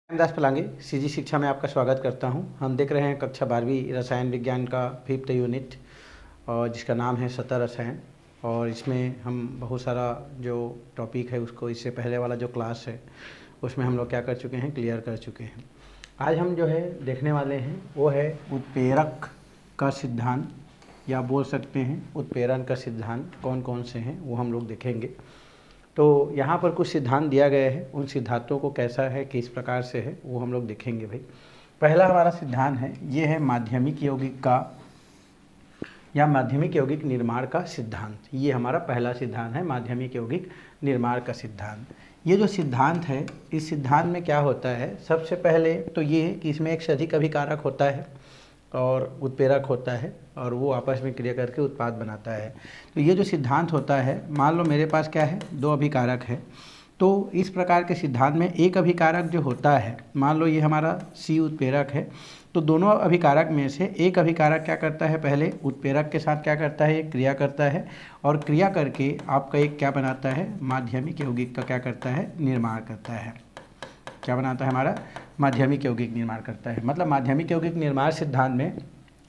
Ramdas पलांगे CG शिक्षा में आपका स्वागत करता हूं। हम देख रहे हैं कक्षा 12वीं रसायन विज्ञान का 5th यूनिट और जिसका नाम है सतह रसायन। और इसमें हम बहुत सारा जो टॉपिक है उसको इससे पहले वाला जो क्लास है उसमें हम लोग क्या कर चुके हैं, क्लियर कर चुके हैं। आज हम जो है देखने वाले हैं वो है उत्प्रेरक का सिद्धांत, या बोल सकते हैं उत्प्रेरण का सिद्धांत कौन कौन से हैं वो हम लोग देखेंगे। तो यहाँ पर कुछ सिद्धांत दिया गया है, उन सिद्धांतों को कैसा है, किस प्रकार से है वो हम लोग देखेंगे भाई। पहला हमारा सिद्धांत है, ये है माध्यमिक यौगिक का या माध्यमिक यौगिक निर्माण का सिद्धांत। ये हमारा पहला सिद्धांत है, माध्यमिक यौगिक निर्माण का सिद्धांत। ये जो सिद्धांत है, इस सिद्धांत में क्या होता है, सबसे पहले तो ये है कि इसमें एक से अधिक अभिकारक होता है और उत्प्रेरक होता है और वो आपस में क्रिया करके उत्पाद बनाता है। तो ये जो सिद्धांत होता है, मान लो मेरे पास क्या है, दो अभिकारक है। तो इस प्रकार के सिद्धांत में एक अभिकारक जो होता है, मान लो ये हमारा C उत्प्रेरक है, तो दोनों अभिकारक में से एक अभिकारक क्या करता है, पहले उत्प्रेरक के साथ क्या करता है, एक क्रिया करता है और क्रिया करके आपका एक क्या बनाता है, माध्यमिक यौगिक का क्या करता है, निर्माण करता है। क्या बनाता है, हमारा माध्यमिक यौगिक निर्माण करता है। मतलब माध्यमिक यौगिक निर्माण सिद्धांत में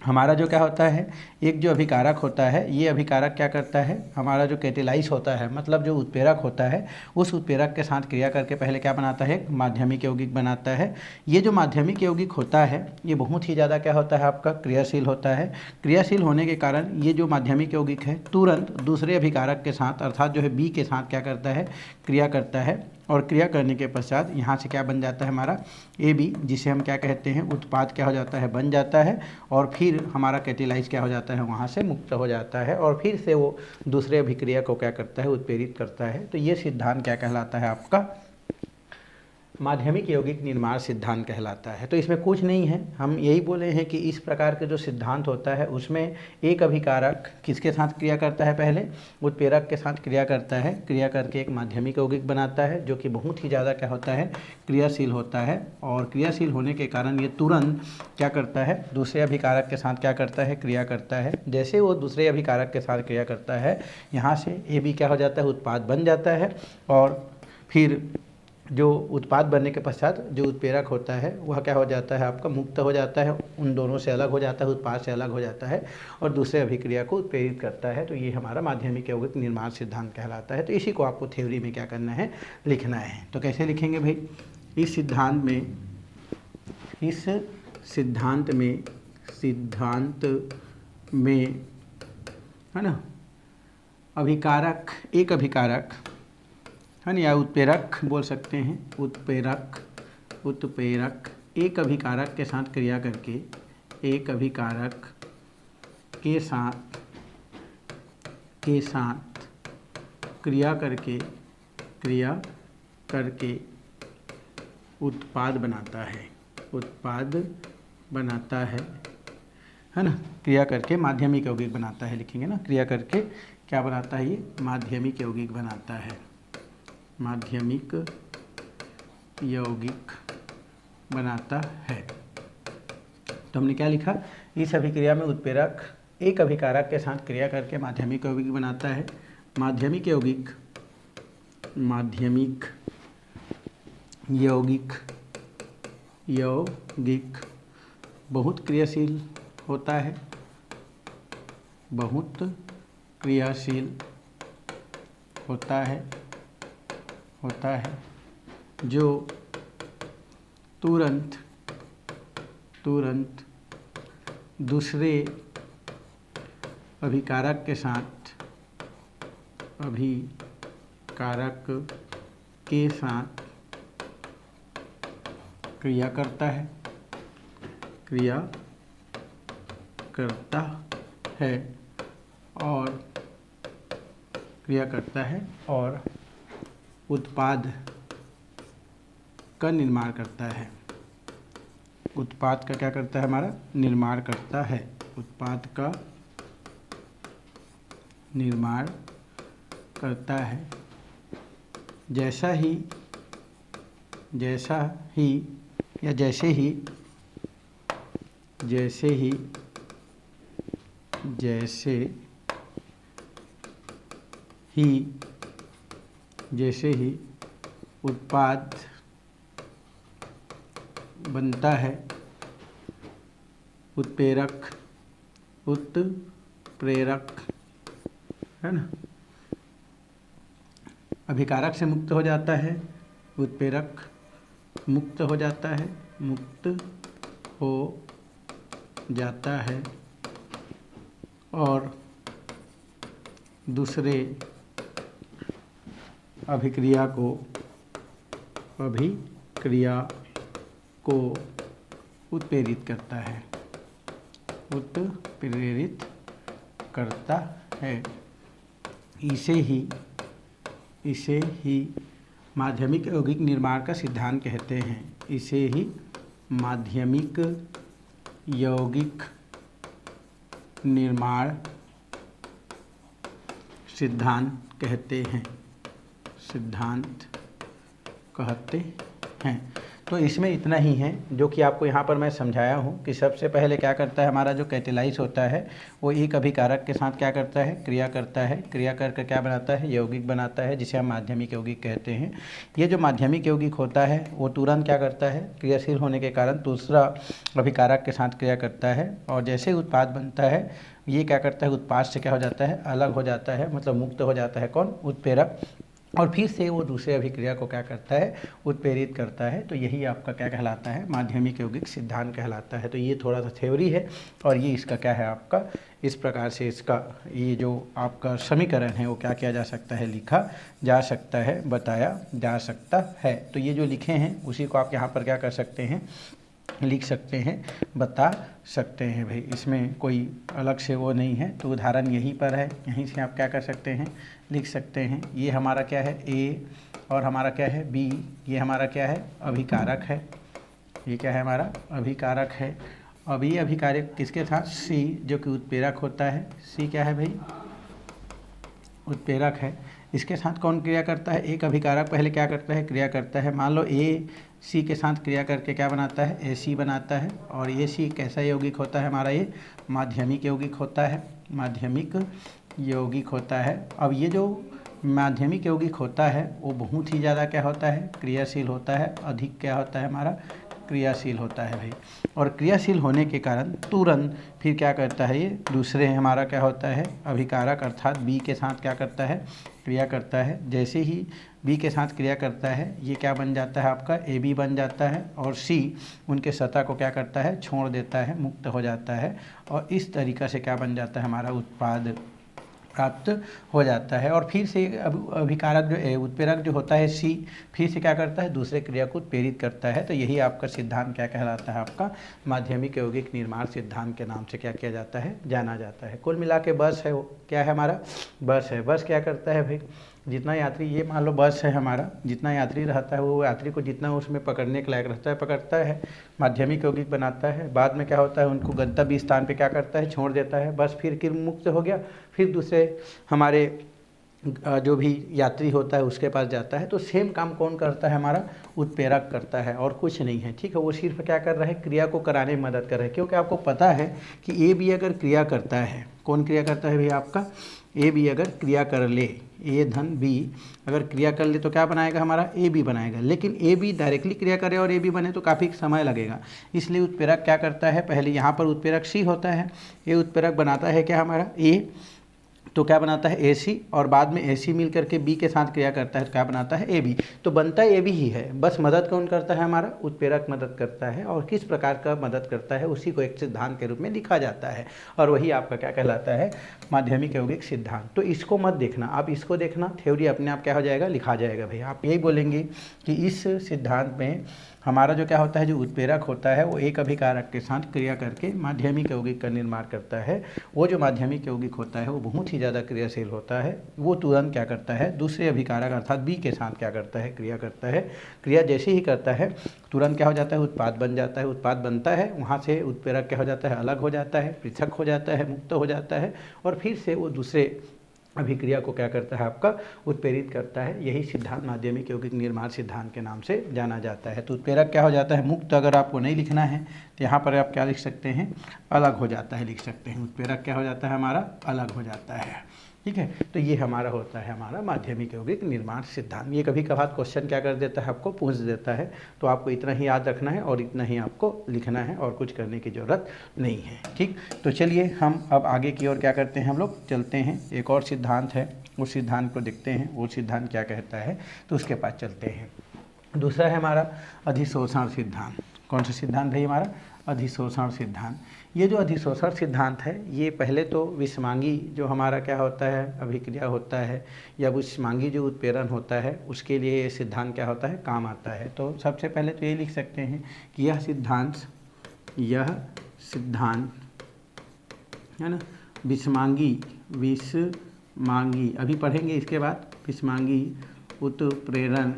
हमारा जो क्या होता है, एक जो अभिकारक होता है, ये अभिकारक क्या करता है, हमारा जो कैटेलाइज होता है, मतलब जो उत्प्रेरक होता है, उस उत्प्रेरक के साथ क्रिया करके पहले क्या बनाता है, एक माध्यमिक यौगिक बनाता है। ये जो माध्यमिक यौगिक होता है ये बहुत ही ज़्यादा क्या होता है, आपका क्रियाशील होता है। क्रियाशील होने के कारण ये जो माध्यमिक यौगिक है तुरंत दूसरे अभिकारक के साथ अर्थात जो है B के साथ क्या करता है, क्रिया करता है। और क्रिया करने के पश्चात यहाँ से क्या बन जाता है, हमारा AB, जिसे हम क्या कहते हैं, उत्पाद क्या हो जाता है, बन जाता है। और फिर हमारा कैटेलाइज क्या हो जाता है, वहाँ से मुक्त हो जाता है और फिर से वो दूसरे अभिक्रिया को क्या करता है, उत्प्रेरित करता है। तो ये सिद्धांत क्या कहलाता है, आपका माध्यमिक यौगिक निर्माण सिद्धांत कहलाता है। तो इसमें कुछ नहीं है, हम यही बोले हैं कि इस प्रकार के जो सिद्धांत होता है उसमें एक अभिकारक किसके साथ क्रिया करता है, पहले उत्प्रेरक के साथ क्रिया करता है, क्रिया करके एक माध्यमिक यौगिक बनाता है जो कि बहुत ही ज़्यादा क्या होता है, क्रियाशील होता है। और क्रियाशील होने के कारण ये तुरंत क्या करता है, दूसरे अभिकारक के साथ क्या करता है, क्रिया करता है। जैसे वो दूसरे अभिकारक के साथ क्रिया करता है, यहाँ से AB क्या हो जाता है, उत्पाद बन जाता है। और फिर जो उत्पाद बनने के पश्चात जो उत्प्रेरक होता है वह क्या हो जाता है, आपका मुक्त हो जाता है, उन दोनों से अलग हो जाता है, उत्पाद से अलग हो जाता है और दूसरे अभिक्रिया को उत्प्रेरित करता है। तो ये हमारा माध्यमिक यौगिक निर्माण सिद्धांत कहलाता है। तो इसी को आपको थ्योरी में क्या करना है, लिखना है। तो कैसे लिखेंगे भाई, इस सिद्धांत में है ना, अभिकारक, एक अभिकारक है ना, या उत्प्रेरक बोल सकते हैं, उत्प्रेरक एक अभिकारक के साथ क्रिया करके, एक अभिकारक के साथ क्रिया करके उत्पाद बनाता है ना, क्रिया करके माध्यमिक यौगिक बनाता है, लिखेंगे ना, क्रिया करके क्या बनाता है, ये माध्यमिक यौगिक बनाता है, माध्यमिक यौगिक बनाता है। तो हमने क्या लिखा, इस अभिक्रिया में उत्प्रेरक एक अभिकारक के साथ क्रिया करके माध्यमिक यौगिक बनाता है। माध्यमिक यौगिक बहुत क्रियाशील होता है, बहुत क्रियाशील होता है जो तुरंत दूसरे अभिकारक के साथ क्रिया करता है और उत्पाद का निर्माण करता है। उत्पाद का क्या करता है, हमारा निर्माण करता है, उत्पाद का निर्माण करता है। जैसे ही उत्पाद बनता है उत्प्रेरक, उत्प्रेरक, है ना। अभिकारक से मुक्त हो जाता है, उत्प्रेरक मुक्त हो जाता है, मुक्त हो जाता है और दूसरे अभिक्रिया को उत्प्रेरित करता है, उत्प्रेरित करता है। इसे ही माध्यमिक यौगिक निर्माण का सिद्धांत कहते हैं। इसे ही माध्यमिक यौगिक निर्माण सिद्धांत कहते हैं, सिद्धांत कहते हैं। तो इसमें इतना ही है जो कि आपको यहाँ पर मैं समझाया हूँ कि सबसे पहले क्या करता है हमारा जो कैटेलाइज होता है वो एक अभिकारक के साथ क्या करता है, क्रिया करता है। क्रिया करके क्या बनाता है, यौगिक बनाता है, जिसे हम माध्यमिक यौगिक कहते हैं। ये जो माध्यमिक यौगिक होता है वो तुरंत क्या करता है, क्रियाशील होने के कारण दूसरा अभिकारक के साथ क्रिया करता है और जैसे उत्पाद बनता है ये क्या करता है, उत्पाद से क्या हो जाता है, अलग हो जाता है, मतलब मुक्त हो जाता है कौन, उत्प्रेरक, और फिर से वो दूसरे अभिक्रिया को क्या करता है, उत्प्रेरित करता है। तो यही आपका क्या कहलाता है, माध्यमिक यौगिक सिद्धांत कहलाता है। तो ये थोड़ा सा थ्योरी है और ये इसका क्या है आपका, इस प्रकार से इसका ये जो आपका समीकरण है वो क्या किया जा सकता है, लिखा जा सकता है, बताया जा सकता है। तो ये जो लिखे हैं उसी को आप यहाँ पर क्या कर सकते हैं, लिख सकते हैं, बता सकते हैं भाई। इसमें कोई अलग से वो नहीं है। तो उदाहरण यहीं पर है, यहीं से आप क्या कर सकते हैं, लिख सकते हैं। ये हमारा क्या है, ए, और हमारा क्या है, बी। ये हमारा क्या है, अभिकारक है। ये क्या है, हमारा अभिकारक है। अब ये अभिकारक किसके साथ, सी, जो कि उत्प्रेरक होता है। सी क्या है भाई, उत्प्रेरक है। इसके साथ कौन क्रिया करता है, एक अभिकारक पहले क्या करता है, क्रिया करता है। मान लो ए सी के साथ क्रिया करके क्या बनाता है, ए सी बनाता है। और ये सी कैसा यौगिक होता है हमारा, ये माध्यमिक यौगिक होता है, माध्यमिक यौगिक होता है। अब ये जो माध्यमिक यौगिक होता है वो बहुत ही ज़्यादा क्या होता है, क्रियाशील होता है, अधिक क्या होता है हमारा, क्रियाशील होता है भाई। और क्रियाशील होने के कारण तुरंत फिर क्या करता है, ये दूसरे हमारा क्या होता है, अभिकारक अर्थात बी के साथ क्या करता है, क्रिया करता है। जैसे ही बी के साथ क्रिया करता है ये क्या बन जाता है आपका, ए बी बन जाता है। और सी उनके सतह को क्या करता है, छोड़ देता है, मुक्त हो जाता है। और इस तरीक़ा से क्या बन जाता है, हमारा उत्पाद प्राप्त हो जाता है। और फिर से अभिकारक जो उत्प्रेरक जो होता है सी, फिर से क्या करता है, दूसरे क्रिया को उत्प्रेरित करता है। तो यही आपका सिद्धांत क्या कहलाता है, आपका माध्यमिक यौगिक निर्माण सिद्धांत के नाम से क्या किया जाता है, जाना जाता है। कुल मिला के बस है, वो क्या है हमारा, बस है। बस क्या करता है भाई, जितना यात्री, ये मान लो बस है हमारा, जितना यात्री रहता है वो यात्री को जितना उसमें पकड़ने के लायक रहता है पकड़ता है, माध्यमिक यौगिक बनाता है। बाद में क्या होता है, उनको गंतव्य स्थान पे क्या करता है, छोड़ देता है। बस फिर मुक्त हो गया, फिर दूसरे हमारे जो भी यात्री होता है उसके पास जाता है। तो सेम काम कौन करता है, हमारा उत्प्रेरक करता है और कुछ नहीं है, ठीक है। वो सिर्फ क्या कर रहा है, क्रिया को कराने में मदद कर रहा है। क्योंकि आपको पता है कि ए बी अगर क्रिया करता है, कौन क्रिया करता है भैया, आपका ए बी अगर क्रिया कर ले, ए धन बी अगर क्रिया कर ले तो क्या बनाएगा, हमारा ए बी बनाएगा। लेकिन ए बी डायरेक्टली क्रिया करे और ए बी बने तो काफ़ी समय लगेगा। इसलिए उत्प्रेरक क्या करता है, पहले यहाँ पर उत्प्रेरक सी होता है, ये उत्प्रेरक बनाता है क्या हमारा ए, तो क्या बनाता है ए सी, और बाद में ए सी मिल करके बी के साथ क्रिया करता है तो क्या बनाता है ए बी। तो बनता ए बी ही है, बस मदद कौन करता है, हमारा उत्प्रेरक मदद करता है। और किस प्रकार का मदद करता है उसी को एक सिद्धांत के रूप में लिखा जाता है और वही आपका क्या कहलाता है, माध्यमिक यौगिक सिद्धांत। तो इसको मत देखना, आप इसको देखना, थ्योरी अपने आप क्या हो जाएगा, लिखा जाएगा भाई। आप यही बोलेंगे कि इस सिद्धांत में हमारा जो क्या होता है, जो उत्प्रेरक होता है वो एक अभिकारक के साथ क्रिया करके माध्यमिक यौगिक का निर्माण करता है। वो जो माध्यमिक यौगिक होता है वो बहुत ही ज़्यादा क्रियाशील होता है। वो तुरंत क्या करता है, दूसरे अभिकारक अर्थात बी के साथ क्या करता है, क्रिया करता है। क्रिया जैसे ही करता है तुरंत क्या हो जाता है, उत्पाद बन जाता है। उत्पाद बनता है, वहाँ से उत्प्रेरक क्या हो जाता है, अलग हो जाता है, पृथक हो जाता है, मुक्त हो जाता है। और फिर से वो दूसरे अभिक्रिया को क्या करता है, आपका उत्प्रेरित करता है। यही सिद्धांत माध्यमिक यौगिक निर्माण सिद्धांत के नाम से जाना जाता है। तो उत्प्रेरक क्या हो जाता है, मुक्त। अगर आपको नहीं लिखना है तो यहाँ पर आप क्या लिख सकते हैं, अलग हो जाता है, लिख सकते हैं। उत्प्रेरक क्या हो जाता है, हमारा अलग हो जाता है, ठीक है। तो ये हमारा होता है हमारा माध्यमिक यौगिक निर्माण सिद्धांत। ये कभी कभार क्वेश्चन क्या कर देता है, आपको पूछ देता है, तो आपको इतना ही याद रखना है और इतना ही आपको लिखना है और कुछ करने की ज़रूरत नहीं है। ठीक, तो चलिए हम अब आगे की ओर क्या करते हैं, हम लोग चलते हैं। एक और सिद्धांत है, उस सिद्धांत को देखते हैं, वो सिद्धांत क्या कहता है, तो उसके पास चलते हैं। दूसरा है हमारा अधिशोषण सिद्धांत। कौन सा सिद्धांत है हमारा, अधिशोषण सिद्धांत। ये जो अधिशोषण सिद्धांत है, ये पहले तो विषमांगी जो हमारा क्या होता है, अभिक्रिया होता है या विषमांगी जो उत्प्रेरण होता है, उसके लिए ये सिद्धांत क्या होता है, काम आता है। तो सबसे पहले तो ये लिख सकते हैं कि यह सिद्धांत है ना, विषमांगी अभी पढ़ेंगे इसके बाद, विषमांगी उत्प्रेरण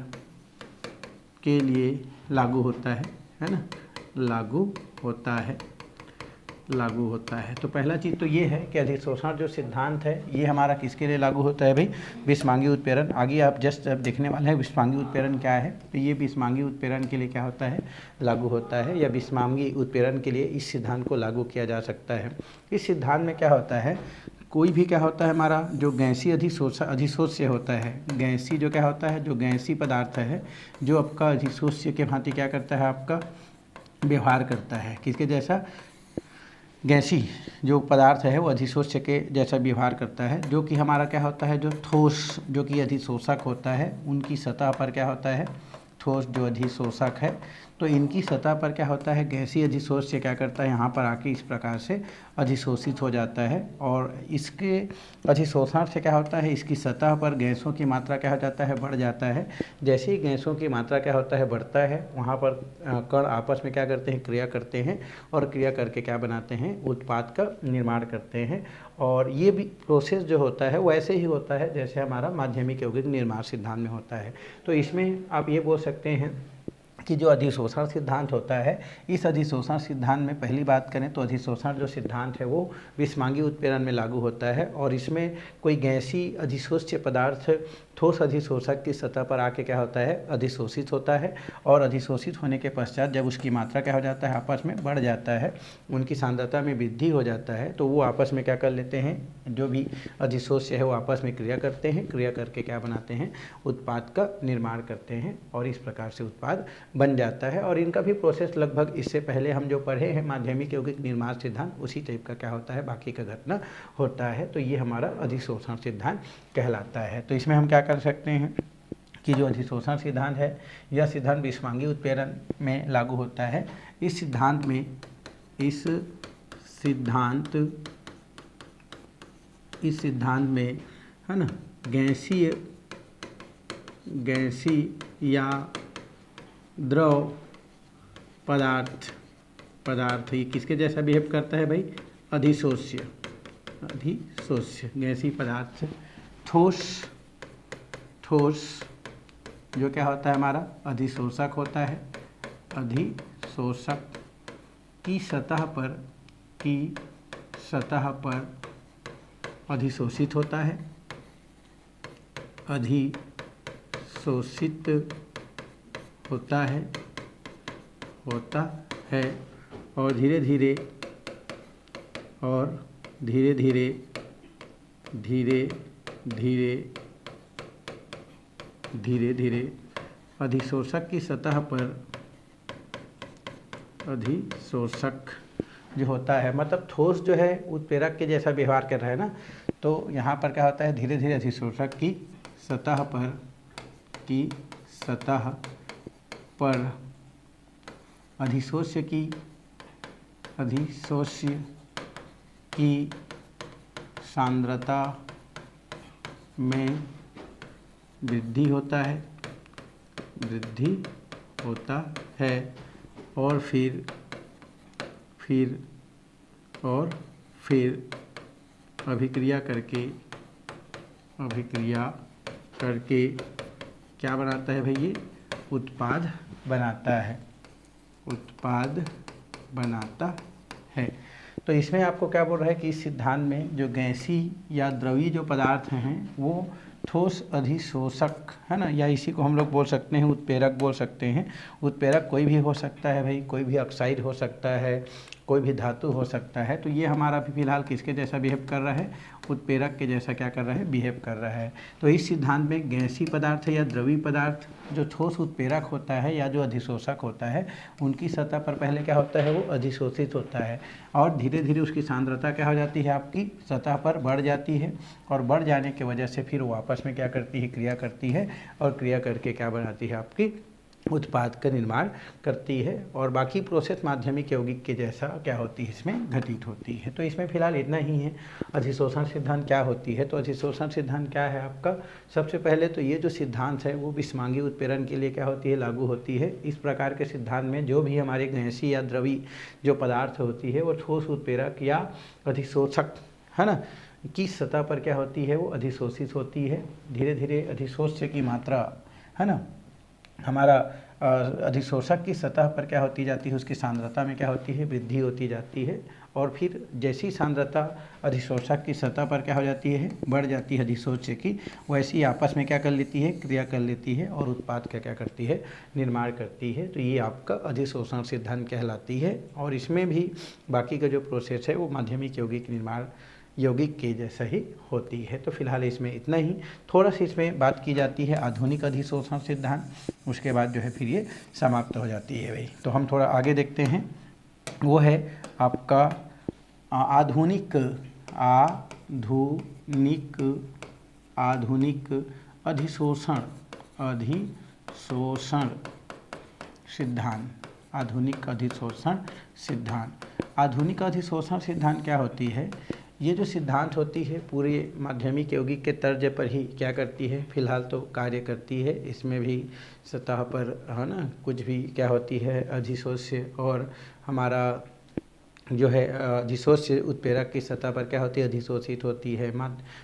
के लिए लागू होता है ना, लागू होता है। तो पहला चीज़ तो ये है कि अधिशोषण जो सिद्धांत है ये हमारा किसके लिए लागू होता है भाई, विषमांगी उत्प्रेरण। आगे आप जस्ट अब देखने वाले हैं विषमांगी उत्प्रेरण क्या है, तो ये विषमांगी उत्प्रेरण के लिए क्या होता है, लागू होता है, या विषमांगी उत्प्रेरण के लिए इस सिद्धांत को लागू किया जा सकता है। इस सिद्धांत में क्या होता है, कोई भी क्या होता है हमारा जो गैसीय अधिशोष्य होता है, गैसी जो क्या होता है, जो गैसी पदार्थ है, जो आपका अधिशोष्य के भांति क्या करता है, आपका व्यवहार करता है, किसके जैसा, गैसी जो पदार्थ है वो अधिशोष्य के जैसा व्यवहार करता है। जो कि हमारा क्या होता है, जो ठोस जो कि अधिशोषक होता है, उनकी सतह पर क्या होता है, ठोस जो अधिशोषक है, तो इनकी सतह पर क्या होता है, गैसीय अधिशोष्य क्या करता है, यहाँ पर आके इस प्रकार से अधिशोषित हो जाता है। और इसके अधिशोषण से क्या होता है, इसकी सतह पर गैसों की मात्रा क्या हो जाता है, बढ़ जाता है। जैसे ही गैसों की मात्रा क्या होता है, बढ़ता है, वहाँ पर कण आपस में क्या करते हैं, क्रिया करते हैं, और क्रिया करके क्या बनाते हैं, उत्पाद का निर्माण करते हैं। और ये भी प्रोसेस जो होता है वो ऐसे ही होता है जैसे हमारा माध्यमिक यौगिक निर्माण सिद्धांत में होता है। तो इसमें आप ये बोल सकते हैं कि जो अधिशोषण सिद्धांत होता है, इस अधिशोषण सिद्धांत में पहली बात करें तो अधिशोषण जो सिद्धांत है वो विषमांगी उत्प्रेरण में लागू होता है। और इसमें कोई गैसी अधिशोष्य पदार्थ ठोस अधिशोषक की सतह पर आके क्या होता है, अधिशोषित होता है। और अधिशोषित होने के पश्चात जब उसकी मात्रा क्या हो जाता है, आपस में बढ़ जाता है, उनकी सांद्रता में वृद्धि हो जाता है, तो वो आपस में क्या कर लेते हैं, जो भी अधिशोष्य है वो आपस में क्रिया करते हैं, क्रिया करके क्या बनाते हैं, उत्पाद का निर्माण करते हैं, और इस प्रकार से उत्पाद बन जाता है। और इनका भी प्रोसेस लगभग इससे पहले हम जो पढ़े हैं माध्यमिक यौगिक निर्माण सिद्धांत, उसी टाइप का क्या होता है, बाकी का घटना होता है। तो ये हमारा अधिशोषण सिद्धांत कहलाता है। तो इसमें हम क्या कर सकते हैं कि जो अधिशोषण सिद्धांत है, यह सिद्धांत विषमांगी उत्प्रेरण में लागू होता है। इस सिद्धांत में है ना, गैसीय या द्रव पदार्थ ये किसके जैसा बिहेव करता है भाई, अधिशोष्य, गैसीय पदार्थ, ठोस जो क्या होता है हमारा, अधिशोषक होता है, अधिशोषक की सतह पर अधिशोषित होता है, अधिशोषित होता है और धीरे धीरे अधिशोषक की सतह पर, अधिशोषक जो होता है मतलब ठोस जो है उत्प्रेरक के जैसा व्यवहार कर रहा है ना, तो यहाँ पर क्या होता है, धीरे धीरे अधिशोषक की सतह पर अधिशोष्य की सांद्रता में वृद्धि होता है और फिर अभिक्रिया करके क्या बनाता है भाई, ये उत्पाद बनाता है। तो इसमें आपको क्या बोल रहा है कि इस सिद्धांत में जो गैसी या द्रवीय जो पदार्थ हैं वो ठोस अधिशोषक है ना, या इसी को हम लोग बोल सकते हैं उत्प्रेरक बोल सकते हैं। उत्प्रेरक कोई भी हो सकता है भाई, कोई भी ऑक्साइड हो सकता है, कोई भी धातु हो सकता है। तो ये हमारा भी फिलहाल किसके जैसा बिहेव कर रहा है, उत्प्रेरक के जैसा क्या कर रहा है, बिहेव कर रहा है। तो इस सिद्धांत में गैसीय पदार्थ या द्रवीय पदार्थ जो ठोस उत्प्रेरक होता है या जो अधिशोषक होता है, उनकी सतह पर पहले क्या होता है, वो अधिशोषित होता है और धीरे धीरे उसकी सांद्रता क्या हो जाती है, आपकी सतह पर बढ़ जाती है और बढ़ जाने की वजह से फिर वो आपस में क्या करती है, क्रिया करती है और क्रिया करके क्या बनाती है, आपकी उत्पाद का निर्माण करती है और बाकी प्रोसेस माध्यमिक यौगिक के जैसा क्या होती है, इसमें घटित होती है। तो इसमें फिलहाल इतना ही है। अधिशोषण सिद्धांत क्या होती है, तो अधिशोषण सिद्धांत क्या है आपका, सबसे पहले तो ये जो सिद्धांत है वो विषमांगी उत्प्रेरण के लिए क्या होती है, लागू होती है। इस प्रकार के सिद्धांत में जो भी हमारे गैसीय या द्रवीय जो पदार्थ होती है वो ठोस उत्प्रेरक या अधिशोषक है ना की सतह पर क्या होती है, वो अधिशोषित होती है। धीरे धीरे अधिशोष्य की मात्रा है ना हमारा अधिशोषक की सतह पर क्या होती जाती है, उसकी सांद्रता में क्या होती है, वृद्धि होती जाती है और फिर जैसी सांद्रता अधिशोषक की सतह पर क्या हो जाती है, बढ़ जाती है अधिशोष्य की, वैसी ही आपस में क्या कर लेती है, क्रिया कर लेती है और उत्पाद का क्या करती है, निर्माण करती है। तो ये आपका अधिशोषण सिद्धांत कहलाती है और इसमें भी बाकी का जो प्रोसेस है वो माध्यमिक यौगिक निर्माण यौगिक के जैसा ही होती है। तो फिलहाल इसमें इतना ही। थोड़ा सा इसमें बात की जाती है आधुनिक अधिशोषण सिद्धांत, उसके बाद जो है फिर ये समाप्त हो जाती है भाई। तो हम थोड़ा आगे देखते हैं, वो है आपका आधुनिक अधिशोषण सिद्धांत। आधुनिक अधिशोषण सिद्धांत। आधुनिक अधिशोषण सिद्धांत क्या होती है, ये जो सिद्धांत होती है पूरे माध्यमिक यौगिक के तर्ज पर ही क्या करती है, फिलहाल तो कार्य करती है। इसमें भी सतह पर है ना कुछ भी क्या होती है, अधिशोष्य और हमारा जो है अधिशोष्य उत्प्रेरक की सतह पर क्या होती है, अधिशोषित होती है।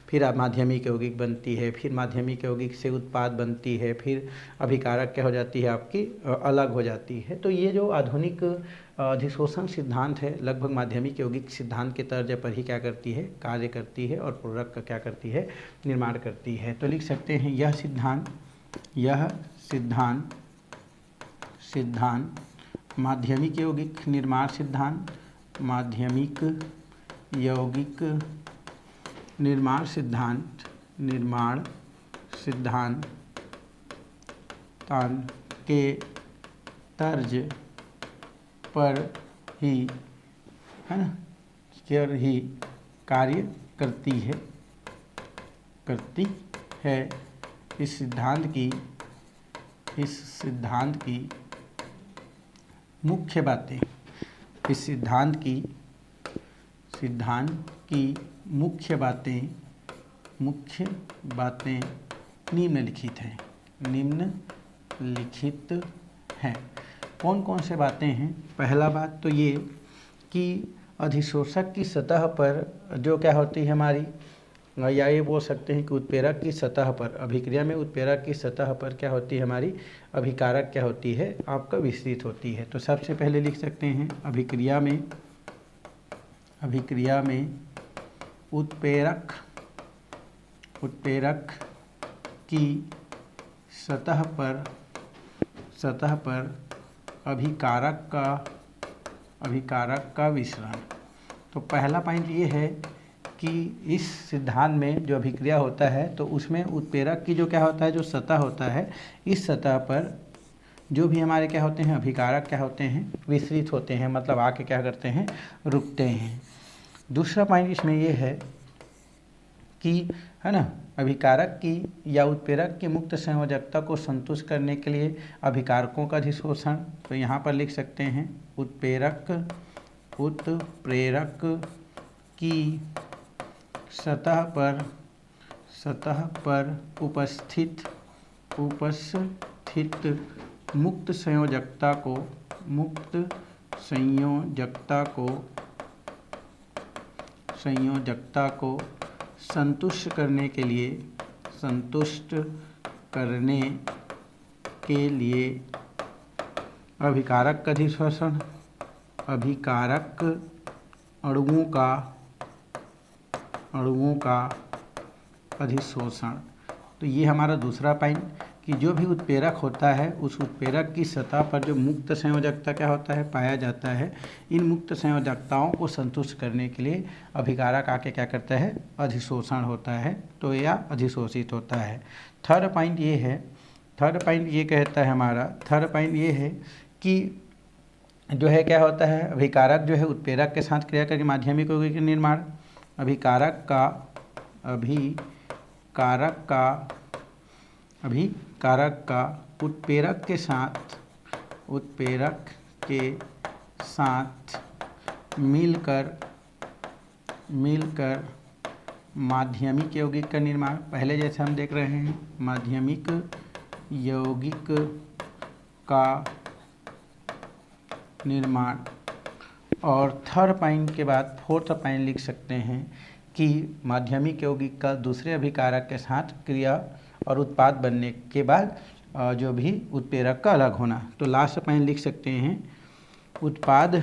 फिर माध्यमिक यौगिक बनती है, फिर माध्यमिक यौगिक से उत्पाद बनती है, फिर अभिकारक क्या हो जाती है, आपकी अलग हो जाती है। तो ये जो आधुनिक अधिशोषण सिद्धांत है लगभग माध्यमिक यौगिक सिद्धांत के तर्ज पर ही क्या करती है, कार्य करती है और पूरक का क्या करती है, निर्माण करती है। तो लिख सकते हैं यह सिद्धांत माध्यमिक यौगिक निर्माण सिद्धांत, माध्यमिक यौगिक निर्माण सिद्धांत के तर्ज पर ही है ना कार्य करती है। इस सिद्धांत की मुख्य बातें निम्नलिखित हैं। कौन कौन से बातें हैं, पहला बात तो ये कि अधिशोषक की सतह पर जो क्या होती है हमारी, या ये बोल सकते हैं कि उत्प्रेरक की सतह पर, अभिक्रिया में उत्प्रेरक की सतह पर क्या होती है हमारी, अभिकारक क्या होती है, आपका विस्तृत होती है। तो सबसे पहले लिख सकते हैं अभिक्रिया में उत्प्रेरक की सतह पर अभिकारक का विसरण। तो पहला पॉइंट ये है कि इस सिद्धांत में जो अभिक्रिया होता है तो उसमें उत्प्रेरक की जो क्या होता है, जो सतह होता है, इस सतह पर जो भी हमारे क्या होते हैं, अभिकारक क्या होते हैं, विस्तृत होते हैं, मतलब आके क्या करते हैं, रुकते हैं। दूसरा पॉइंट इसमें ये है कि है ना अभिकारक की या उत्प्रेरक की मुक्त संयोजकता को संतुष्ट करने के लिए अभिकारकों का अधिशोषण। तो यहाँ पर लिख सकते हैं उत्प्रेरक की सतह पर उपस्थित मुक्त संयोजकता को संतुष्ट करने के लिए अभिकारक का अधिशोषण, अभिकारक अणुओं का अधिशोषण। तो ये हमारा दूसरा पॉइंट कि जो भी उत्प्रेरक होता है उस उत्प्रेरक की सतह पर जो मुक्त संयोजकता क्या होता है, पाया जाता है। इन मुक्त संयोजकताओं को संतुष्ट करने के लिए अभिकारक आके क्या करता है, अधिशोषण होता है, तो या अधिशोषित होता है। थर्ड पॉइंट ये है, थर्ड पॉइंट ये कहता है हमारा, थर्ड पॉइंट ये है कि जो है क्या होता है, अभिकारक जो है उत्प्रेरक के साथ क्रिया करके माध्यमिक यौगिक का निर्माण, अभिकारक का उत्प्रेरक के साथ मिलकर माध्यमिक यौगिक का निर्माण। पहले जैसे हम देख रहे हैं माध्यमिक यौगिक का निर्माण। और थर्ड पॉइंट के बाद फोर्थ पॉइंट लिख सकते हैं कि माध्यमिक यौगिक का दूसरे अभिकारक के साथ क्रिया और उत्पाद बनने के बाद जो भी उत्प्रेरक का अलग होना। तो लास्ट पॉइंट लिख सकते हैं उत्पाद